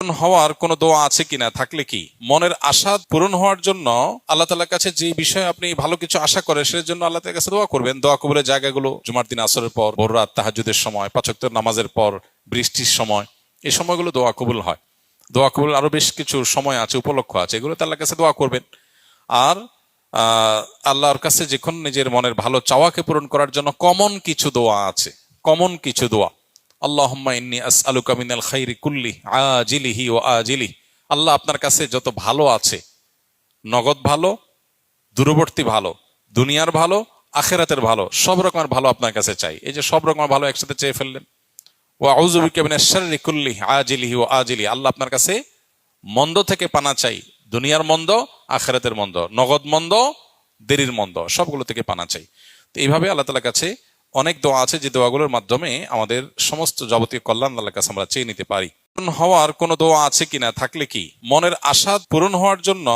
হওয়ার কোনো দোয়া আছে কিনা, থাকলে কি মনের আশা পূরণ হওয়ার জন্য আল্লাহ তাআলার কাছে যে বিষয়ে আপনি ভালো কিছু আশা করেন সেটার জন্য আল্লাহ তাআলার কাছে দোয়া করবেন। দোয়া কবুলের জায়গাগুলো জুমার দিন আসরের পর, ভোর রাত তাহাজ্জুদের সময়, পাঁচ ওয়াক্ত নামাজের পর, বৃষ্টির সময়, এই সময়গুলো দোয়া কবুল হয়। দোয়া কবুল আরো বেশ কিছু সময় আছে, উপলক্ষ আছে, এগুলো তো আল্লাহর কাছে দোয়া করবেন। আর আল্লাহর কাছে যখন নিজের মনের ভালো চাওয়াকে পূরণ করার জন্য কমন কিছু দোয়া আছে, কমন কিছু দোয়া। আল্লাহুম্মা ইন্নী আসআলুকা মিনাল খাইরি কুল্লি আজিলিহি ওয়া আজিলিহি। আল্লাহ, আপনার কাছে যত ভালো আছে, নগদ ভালো, দূরবর্তী ভালো, দুনিয়ার ভালো, আখিরাতের ভালো, সব রকমের ভালো আপনার কাছে চাই। এই যে সব রকমের ভালো একসাথে চেয়ে ফেললেন। ওয়া আউযু বিকা মিনাশ শাররি কুল্লি আজিলিহি ওয়া আজিলিহি। আল্লাহ, আপনার কাছে মন্দ থেকে পানা চাই, দুনিয়ার মন্দ, আখিরাতের মন্দ, নগদ মন্দ, দেরির মন্দ, সবগুলো থেকে পানা চাই। তো এইভাবে আল্লাহ তাআলার কাছে অনেক দোয়া আছে যে দোয়াগুলোর মাধ্যমে আমাদের সমস্ত যাবতীয় কল্যাণ আল্লাহর কাছে আমরা চেয়ে নিতে পারি। হওয়ার কোনো দোয়া আছে কিনা, থাকলে কি মনের আশা পূরণ হওয়ার জন্য